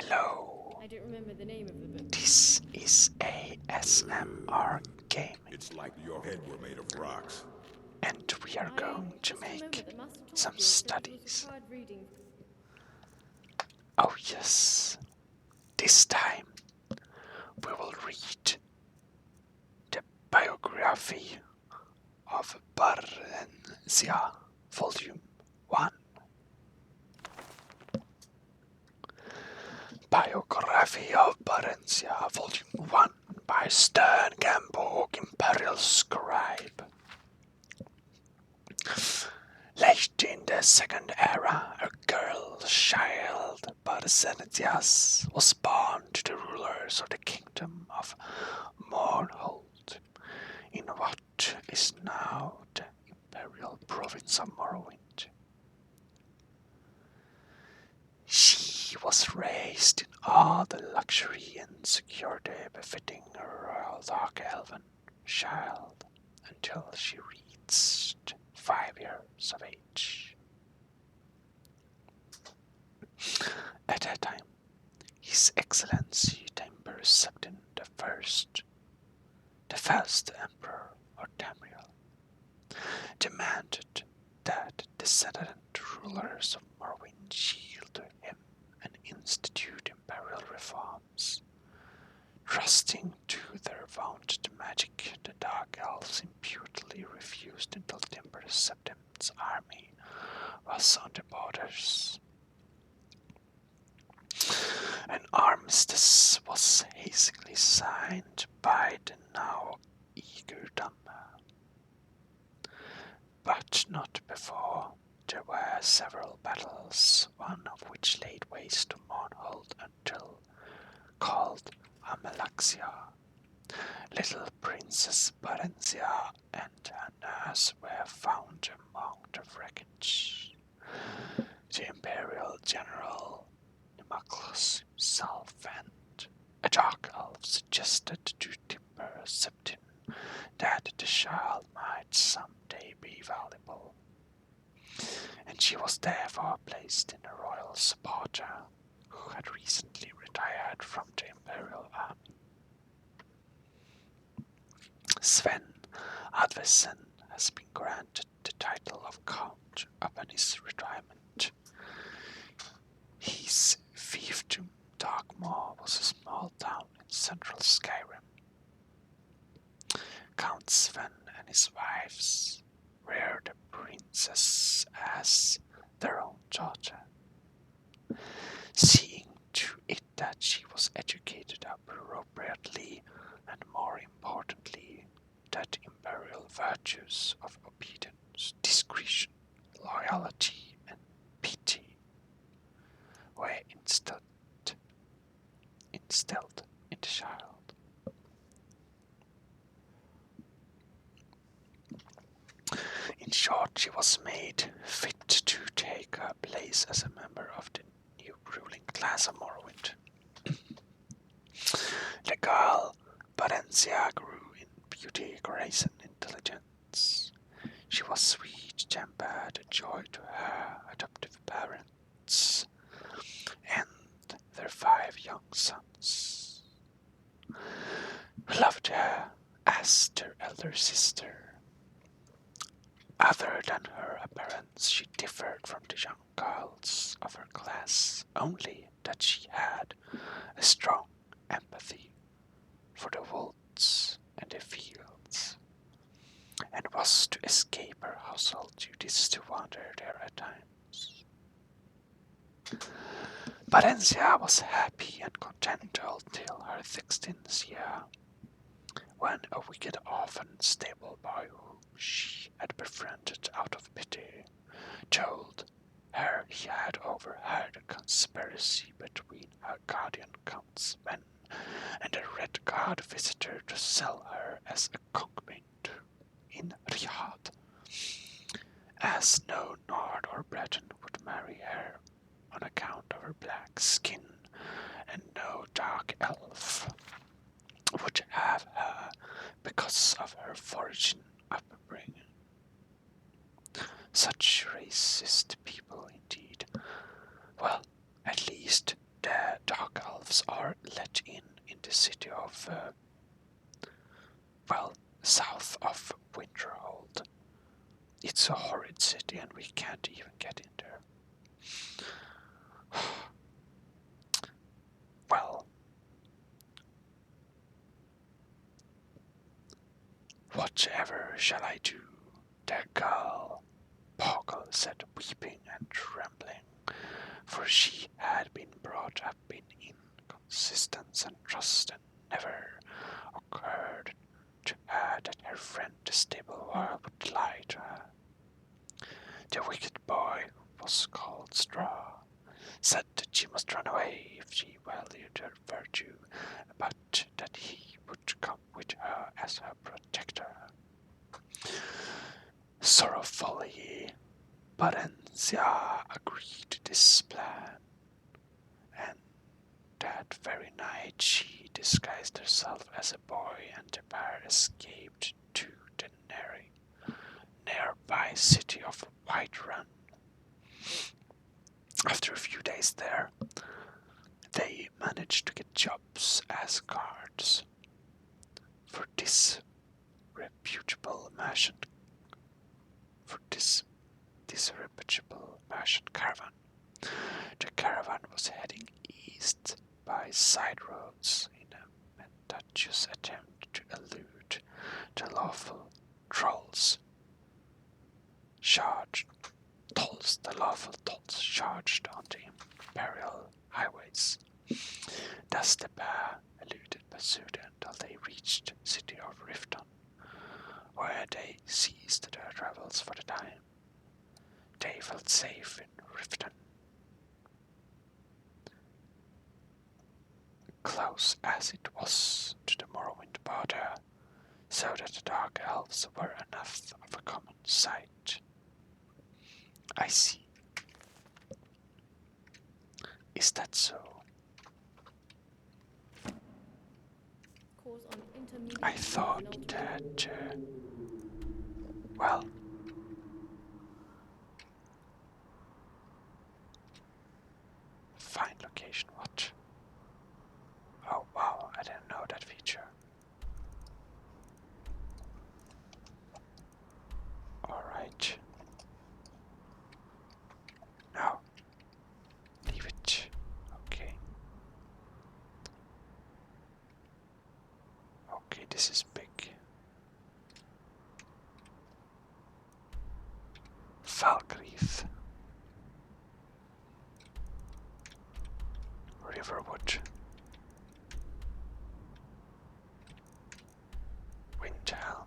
Hello. I don't remember the name of the book. This is ASMR game. It's like your head were made of rocks. And we are going to make some studies. Oh yes. This time we will read the Biography of Barenziah, Volume 1. Biography of Barenziah, Volume 1 by Stern Gamborg, Imperial Scribe. Late in the Second Era, a girl child, Barenziah, was born to the rulers of the kingdom of Mornhold, in what is now the imperial province of Morrowind. She was raised in all the luxury and security befitting a royal dark elven child until she reached 5 years of age. At that time, His Excellency Emperor Septim the first Emperor of Tamriel, demanded that descendant rulers of Morrowind yield to him and institute imperial reforms. Trusting to their vaunted magic, the Dark Elves impudently refused until Emperor Septim's army was on the borders. An armistice was hastily signed by the now eager Dama, but not before. There were several battles, one of which laid waste to Mornhold until called Amalaxia. Little Princess Barenziah and her nurse were found among the wreckage. The Imperial General Nimaclus himself and a dark elf suggested to Emperor Septim that the child might someday be valuable, and she was therefore placed in a royal supporter who had recently retired from the Imperial Army. Sven Advesen has been granted the title of Count upon his retirement. His fiefdom Darkmoor was a small town in central Skyrim. Count Sven and his wives reared the princess as their own daughter, seeing to it that she was educated appropriately and, more importantly, that imperial virtues of obedience, discretion, loyalty, and pity were instilled in the child. In short, she was made fit to take her place as a member of the new ruling class of Morrowind. The girl Barenziah grew in beauty, grace, and intelligence. She was sweet-tempered, a joy to her adoptive parents and their 5 young sons, who loved her as their elder sister. Other than her appearance, she differed from the young girls of her class, only that she had a strong empathy for the woods and the fields, and was to escape her household duties to wander there at times. Barenziah was happy and content until her 16th year, when a wicked orphan stable boy whom she had befriended out of pity told her he had overheard a conspiracy between her guardian Count Sven and a Red Guard visitor to sell her as a concubine in Riyadh, as no Nord or Breton would marry her on account of her black skin, and no dark elf would have her because of her foraging upbringing. Such racist people indeed. Well, at least the dark elves are let in the city of, south of Winterhold. It's a horrid city and we can't even get in there. Well, whatever shall I do, dear girl? Bogle said, weeping and trembling, for she had been brought up in inconsistence and trust, and never occurred to her that her friend the stable boy would lie to her. The wicked boy, who was called Straw, said that she must run away if she valued her virtue, but that he would come with her as her protector. Sorrowfully, Barenziah agreed to this plan, and that very night she disguised herself as a boy, and the pair escaped to the nearby city of Whiterun. After a few days there, they managed to get jobs as guards for this reputable merchant caravan. The caravan was heading east by side roads in a meticulous attempt to elude the lawful tolls charged on the imperial highways. Thus the pair eluded pursuit until they reached the city of Rifton, where they ceased their travels for the time. They felt safe in Rifton, close as it was to the Morrowind border, so that the Dark Elves were enough of a common sight. I see. Is that so? Course on intermediate I thought that, well, find location, what? Oh wow, I didn't know that feature. Alright. Now, leave it. Okay. Okay, this is big. Falkreath. Riverwood. Windhelm.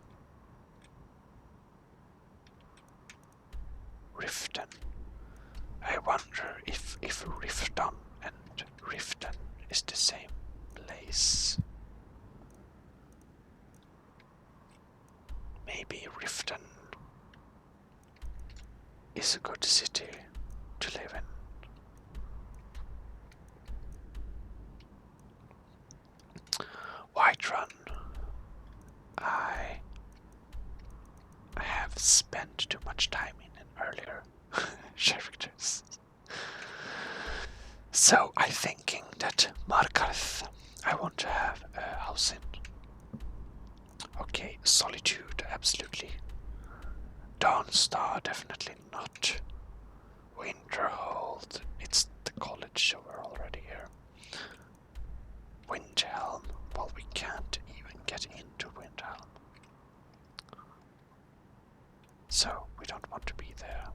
Riften. I wonder if Rifton and Riften is the same place. Maybe Riften is a good city to live in. Whiterun. I have spent too much time in earlier characters. So I'm thinking that Markarth I want to have a house in. Okay, Solitude, absolutely. Dawnstar, definitely not. Winterhold, it's the college over already here. Windhelm, well, we can't even get into Windhelm. So, we don't want to be there.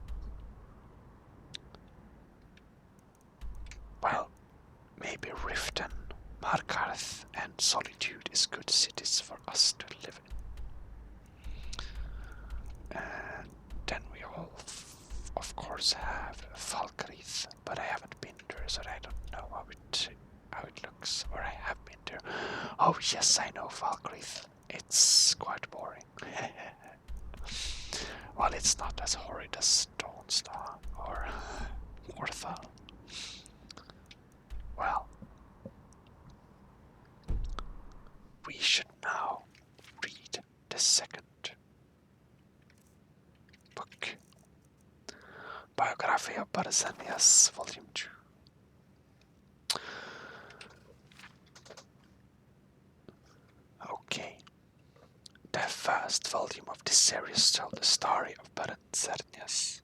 Well, maybe Riften, Markarth, and Solitude is good cities for us to live in. And then we all, of course, have Falkreath, but I haven't been there, so I don't know how it looks, or I have been there. Oh yes, I know Falkreath. It's quite boring. Well, it's not as horrid as Dawnstar or Morthal. Well, we should now read the second book. Biography of Barenziah, Volume 2. first volume of this series told the story of Barenziah,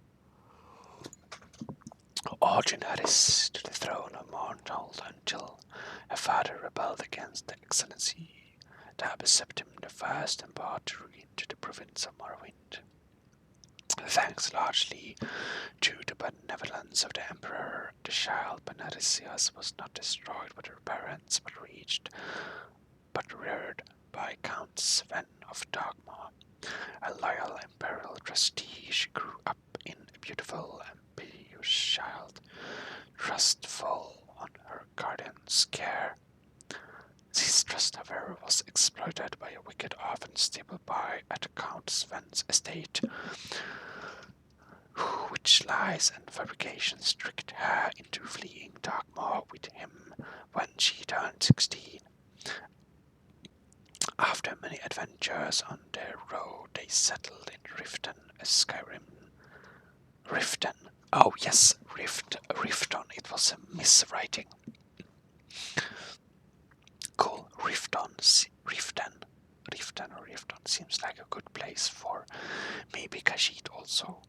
Ordinaries to the throne of Mornhold until her father rebelled against the excellency that beset him the first and brought ruin to the province of Morrowind. Thanks largely to the benevolence of the Emperor, the child Barenziah was not destroyed with her parents, but reared by Count Sven of Dagmar. A loyal imperial trustee, she grew up in a beautiful and piteous child, trustful on her guardian's care. This trust, however, was exploited by a wicked orphan stable-boy at Count Sven's estate, which lies and fabrications tricked her into fleeing Dagmar with him when she turned 16. After many adventures on their road, they settled in Riften, Skyrim. Riften. Oh yes, Riften. It was a miswriting. Cool. Riften seems like a good place for maybe Khajiit also.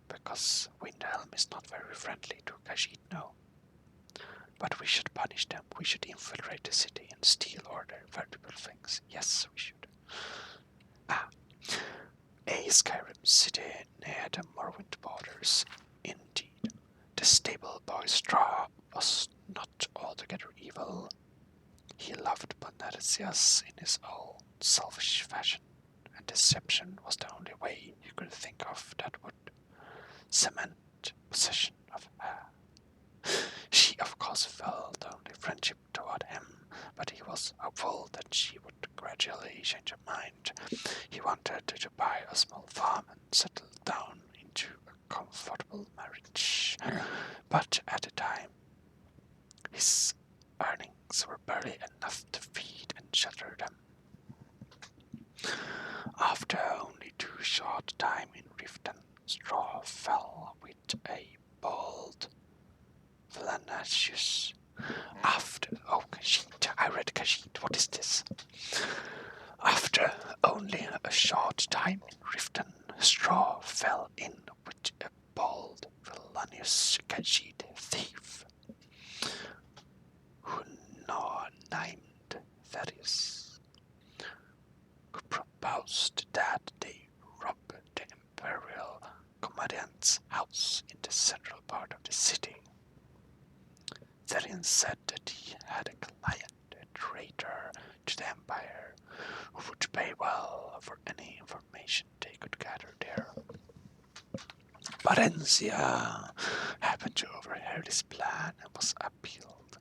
Because Windhelm is not very friendly to Khajiit, no. But we should punish them. We should infiltrate the city and steal all their valuable things. Yes, we should. A Skyrim city near the Morrowind borders. Indeed, the stable boy Straw was not altogether evil. He loved Barenziah in his own selfish fashion, and deception was the only way he could think of that would cement possession of her. She, of course, felt only friendship toward him, but he was hopeful that she would gradually change her mind. He wanted to buy a small farm and settle down into a comfortable marriage, but at the time, his earnings were barely enough to feed and shelter them. After only 2 short time in Riften, Straw fell with a bold Flanatius. Khajiit. I read Khajiit. What is this? After only a short time in Riften, Straw fell in with a bold villainous Khajiit thief, who now named Thaddeus, who proposed that they rob the imperial commandant's house in the central part of the city. Therian said that he had a client, a traitor to the Empire, who would pay well for any information they could gather there. Barenziah happened to overhear this plan and was appealed.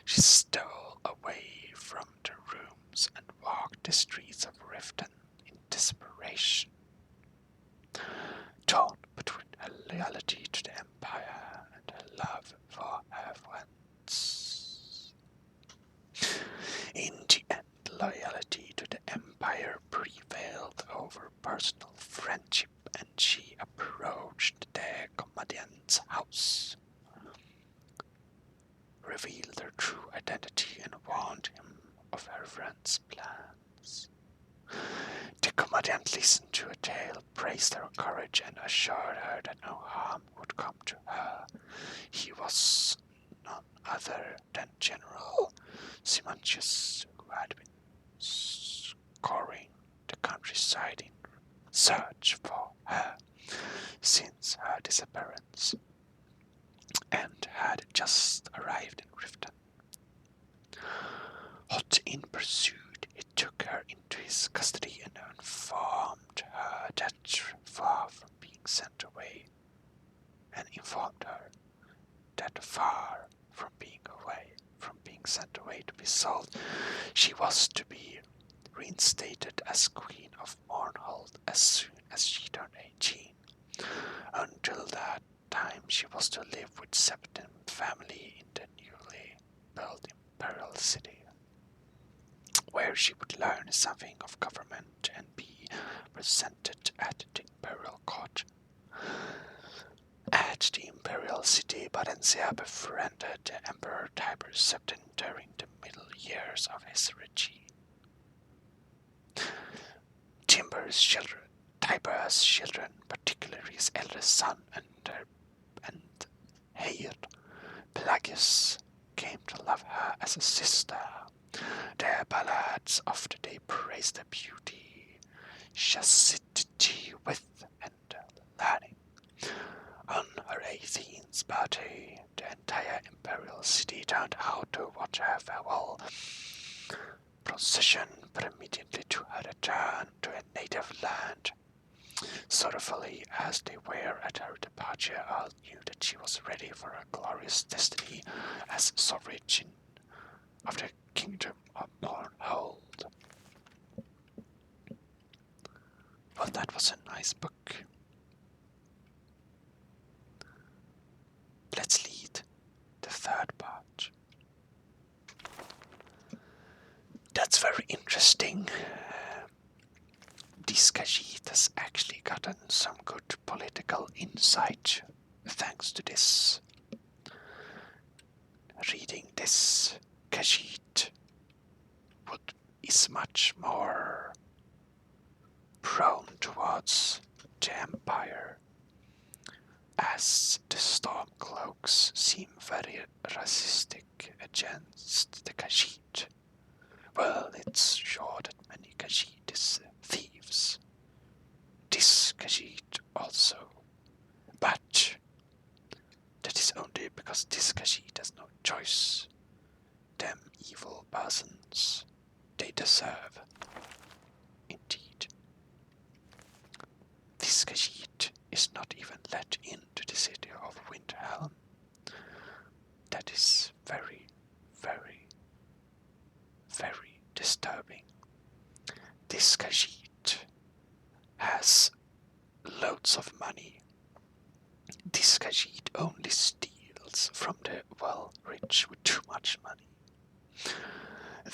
She stole away from the rooms and walked the streets of Riften in desperation, torn between her loyalty to the Empire and her love for her friends. In the end, loyalty to the Empire prevailed over personal friendship, and she approached the commandant's house, revealed her true identity, and warned him of her friend's plans. The commandant listened to her tale, praised her courage, and assured her that no harm would come to her. He was none other than General Simontius, who had been scouring the countryside in search for her since her disappearance, and had just arrived in Riften. Hot in pursuit, he took her into his custody and informed her that far from being sent away, to be solved, she was to be reinstated as Queen of Mornhold as soon as she turned 18. Until that time, she was to live with Septim family in the newly built Imperial City, where she would learn something of government and be presented at the Imperial Court. At the Imperial City, Barenziah befriended the Emperor Tiber Septim during the middle years of his regime. Tiber's children, particularly his eldest son and Heir, Pelagius, came to love her as a sister. Their ballads of the day praised her beauty, chastity, wit, and learning. On her 18th birthday, the entire imperial city turned out to watch her farewell procession, but immediately to her return to her native land. Sorrowfully as they were at her departure, all knew that she was ready for a glorious destiny as sovereign of the kingdom of Mournhold. Well, that was a nice book. Let's lead the third part. That's very interesting. This Khajiit has actually gotten some good political insight thanks to this. Reading this, Khajiit is much more prone towards the Empire, as the Stormcloaks seem very racistic against the Khajiit. Well, it's sure that many Khajiit is thieves. This Khajiit also. But that is only because this Khajiit has no choice. Them evil persons, they deserve. Indeed. This Khajiit is not even let into the city of Winterhelm. That is very, very, very disturbing. This Khajiit has loads of money. This Khajiit only steals from the well-rich with too much money.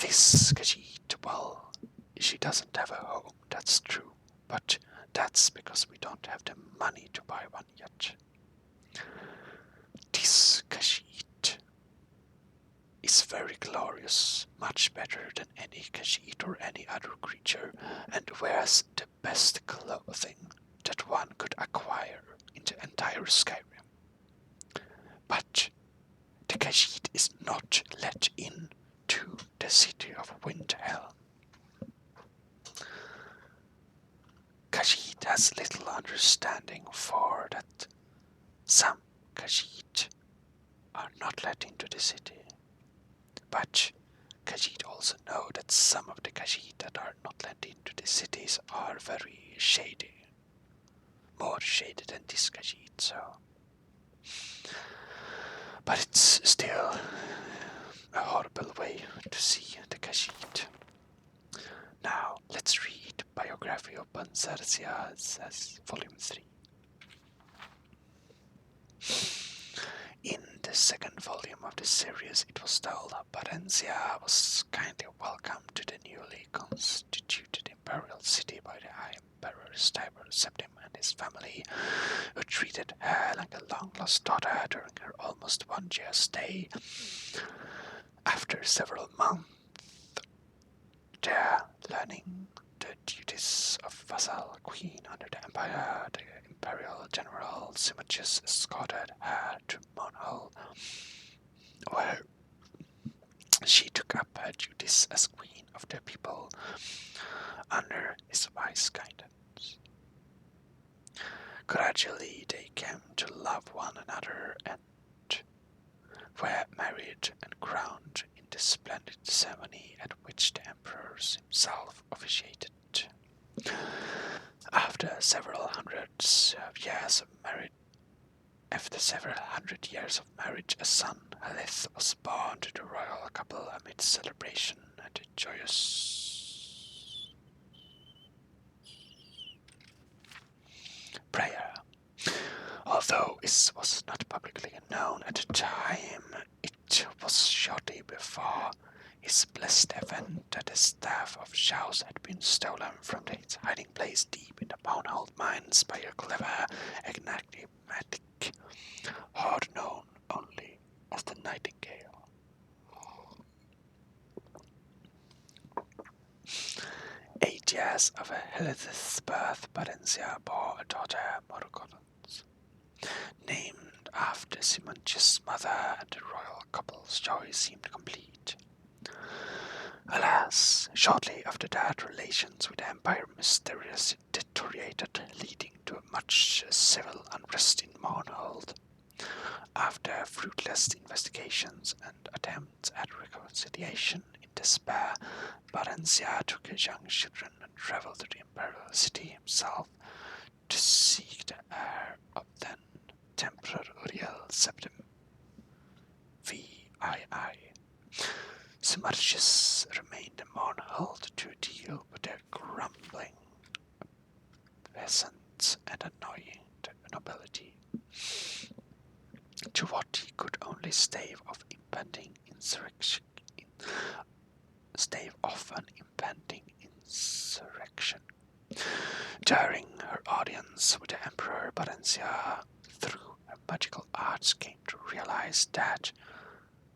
This Khajiit, well, she doesn't have a home, that's true, but that's because we don't have the money to buy one yet. This Khajiit is very glorious, much better than any Khajiit or any other creature, and wears the best clothing that one could acquire in the entire Skyrim. But the Khajiit is not let in to the city of Winterhelm. Khajiit has little understanding for that some Khajiit are not let into the city. But Khajiit also know that some of the Khajiit that are not let into the cities are very shady. More shady than this Khajiit, so. But it's still a horrible way to see the Khajiit. Now, let's read Biography of Barenziah as Volume 3. In the second volume of the series, it was told how Barenziah was kindly welcomed to the newly constituted imperial city by the High Emperor Tiber Septim and his family, who treated her like a long-lost daughter during her almost 1 year stay. After several months, there, learning the duties of vassal queen under the empire, the imperial general Symmachus escorted her to Mournhold, where she took up her duties as queen of the people under his wise guidance. Gradually they came to love one another and were married and crowned in the splendid ceremony at which the emperor himself officiated. After several hundred years of marriage, a son, Halith, was born to the royal couple amid celebration and a joyous prayer. Although it was not publicly known at the time, it was shortly before his blessed event that the staff of Shaus had been stolen from its hiding place deep in the Mournhold mines by a clever, enigmatic horde known only as the Nightingale. 8 years of Helith's birth, Barenziah bore a daughter, Morgoth, named after Simonch's mother, and the royal couple's joy seemed complete. Alas, shortly after that, relations with the Empire mysteriously deteriorated, leading to much civil unrest in Mournhold. After fruitless investigations and attempts at reconciliation, in despair, Barenziah took his young children and traveled to the imperial city himself to seek the heir of then Emperor Uriel Septim VII. Symmachus remained in Mournhold to deal with their grumbling peasants and annoying the nobility, to what he could only stave off an impending insurrection. During her audience with the Emperor, Barenziah, through her magical arts, came to realize that,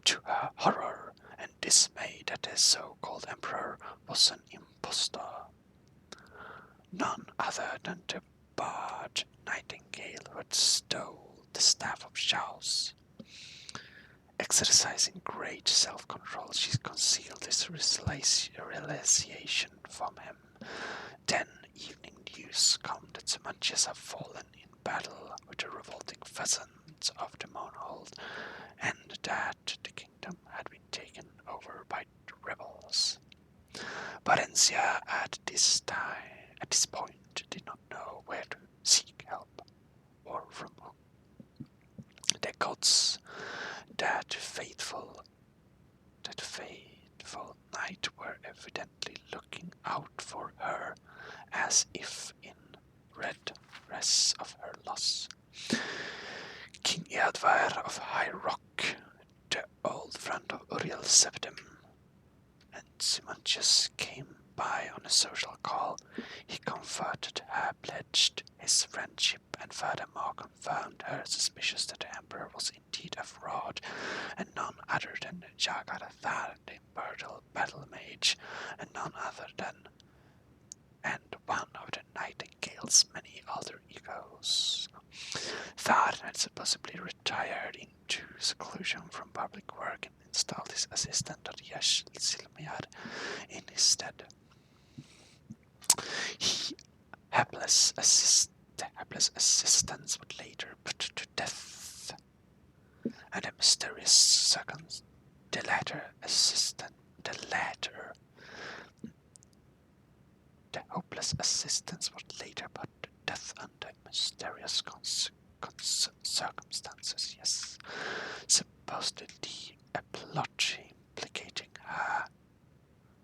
to her horror and dismay, that the so-called Emperor was an impostor. None other than the bard Nightingale who had stole the staff of Chaos. Exercising great self-control, she concealed this realization from him. Then evening news come that Symmachus had fallen in battle with the revolting pheasants of the Mournhold, and that the kingdom had been taken over by the rebels. Barenziah at this point did not know where to seek help, or from whom. The gods, that faithful night, were evidently looking out for her, as if in redress of her loss. King Eadvar of High Rock, the old friend of Uriel Septim, and Symmachus came by on a social call. He comforted her, pledged his friendship, and furthermore confirmed her suspicions that the Emperor was indeed a fraud, and none other than Jagarathar, the immortal battle mage, and none other than one of the Nightingale's many alter egos. Thar had supposedly retired into seclusion from public work and installed his assistant Yesh Silmiar in his stead. The hapless assistants would later put to death, and the mysterious the hopeless assistants would later put to death under mysterious circumstances. Yes, supposedly a plot implicating her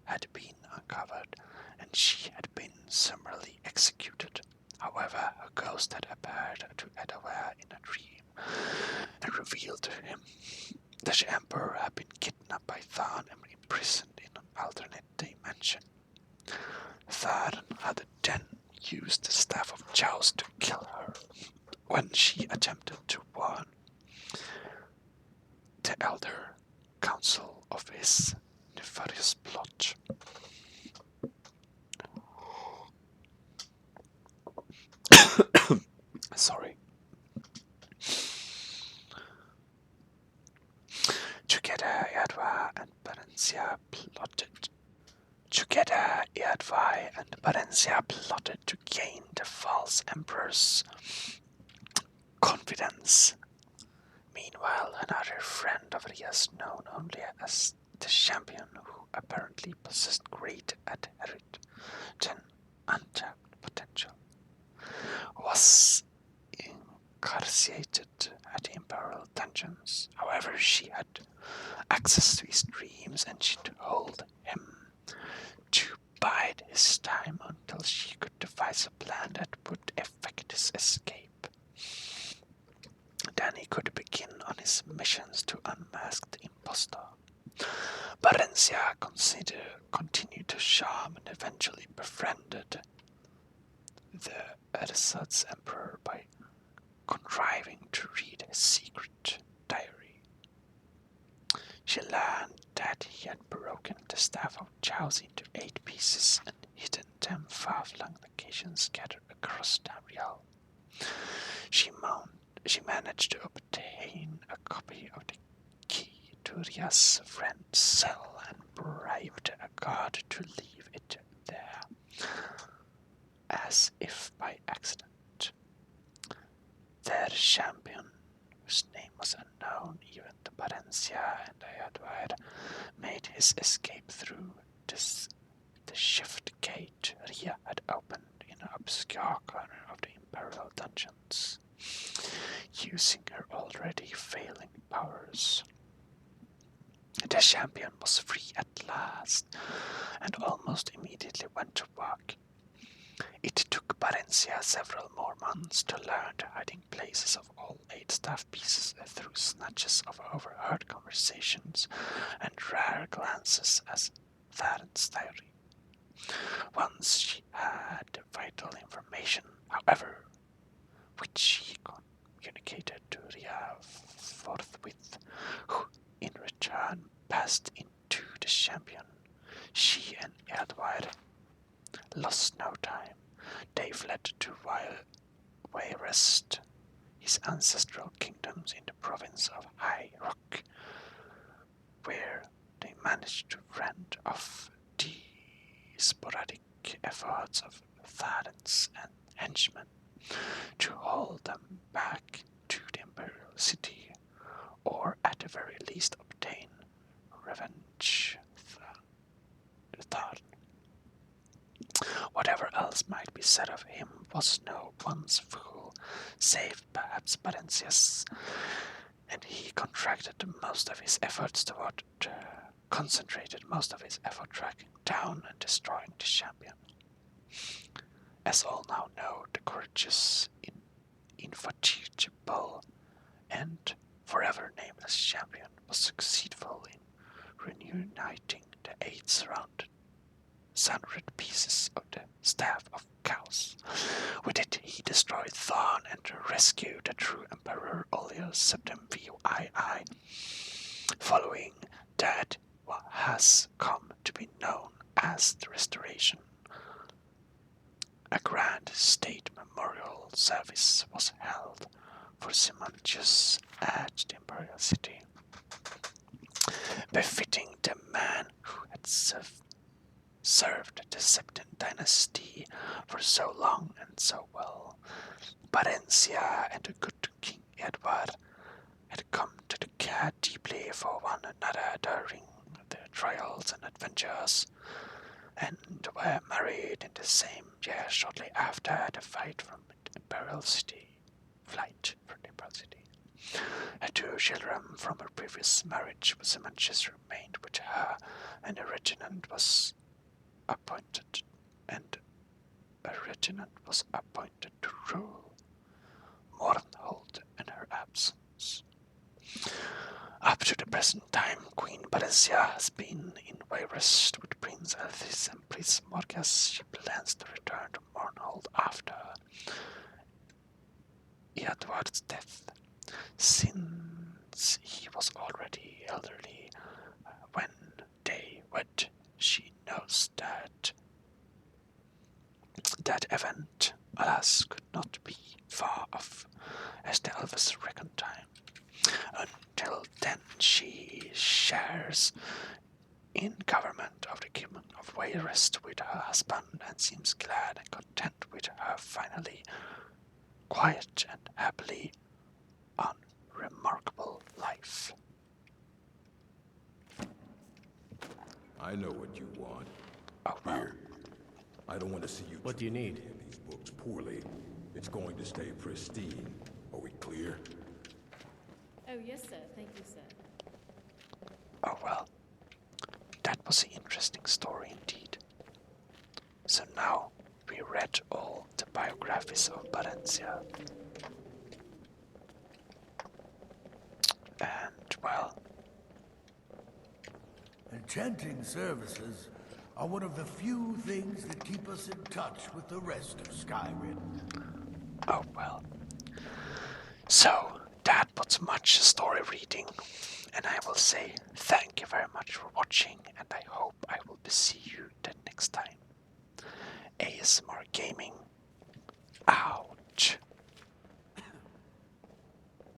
had been uncovered, and she had been summarily executed. However, her ghost had appeared to Edaware in a dream, and revealed to him that the Emperor had been kidnapped by Tharn and imprisoned in an alternate dimension. Tharn had then used the Staff of Joust to kill her when she attempted to warn the Elder Council of his nefarious plot. Sorry. Together, Eadvar and Barenziah plotted to gain the false emperor's confidence. Meanwhile, another friend of Rias, known only as the Champion, who apparently possessed great inherent untapped potential, was incarcerated at the Imperial dungeons. However, she had access to his dreams, and she told him to bide his time until she could devise a plan that would effect his escape. Then he could begin on his missions to unmask the impostor. Barenziah continued to charm and eventually befriended the Ersatz Emperor by contriving to read his secret diary. She learned that he had broken the Staff of Chaos into 8 pieces and hidden 10 far-flung locations scattered across Tamriel. She managed to obtain a copy of the key to Ria's friend's cell and bribed a guard to leave it there, as if by accident. Their champion, whose name was unknown even to Barenziah and Ayadwire, made his escape through the shift gate Ria had opened in an obscure corner of the Imperial dungeons, using her already failing powers. The champion was free at last, and almost immediately went to work. It took Barenziah several more months to learn the hiding places of all 8 staff pieces through snatches of overheard conversations and rare glances at Tharen's diary. Once she had the vital information, however, which she communicated to Ria forthwith, who in return passed into the champion, she and Edward lost no time. They fled to Wayrest, his ancestral kingdoms in the province of High Rock, where they managed to fend off the sporadic efforts of Tharans and henchmen to hold them back to the Imperial City, or at the very least obtain revenge. Tharn. Whatever else might be said of him was no one's fool, save perhaps Barenziah's, and he concentrated most of his effort tracking down and destroying the champion. As all now know, the courageous, infatigable, and forever nameless champion was successful in reuniting the 8 surrounded sunlit pieces of the Staff of Chaos. With it, he destroyed Thorn and rescued the true Emperor Olios Septem VII, following that what has come to be known as the Restoration. A grand state memorial service was held for Simontius at the Imperial City, befitting the man who had served the Septim dynasty for so long and so well. Barenziah and the good King Edward had come to care deeply for one another during their trials and adventures, and were married in the same year shortly after the flight from the Imperial City. Her 2 children from her previous marriage with Simontius remained with her, and a regiment was appointed to rule Mournhold in her absence. Up to the present time, Queen Barenziah has been in Wayrest with Prince Althis and Prince Morgas. She plans to return to Mournhold after Eadward's death, since he was already elderly when they wed. She knows that event, alas, could not be far off, as the elves reckon time. Until then, she shares in government of the kingdom of Wayrest with her husband, and seems glad and content with her finally quiet and happily unremarkable life. I know what you want. Oh, well. Here. I don't want to see you. What do you need? These books poorly. It's going to stay pristine. Are we clear? Oh, yes, sir. Thank you, sir. Oh well, that was an interesting story indeed. So now we read all the biographies of Barenziah. And well, Enchanting services are one of the few things that keep us in touch with the rest of Skyrim. oh well. So that was much story reading, and I will say thank you very much for watching, and I hope I will see you the next time. ASMR Gaming. Ow.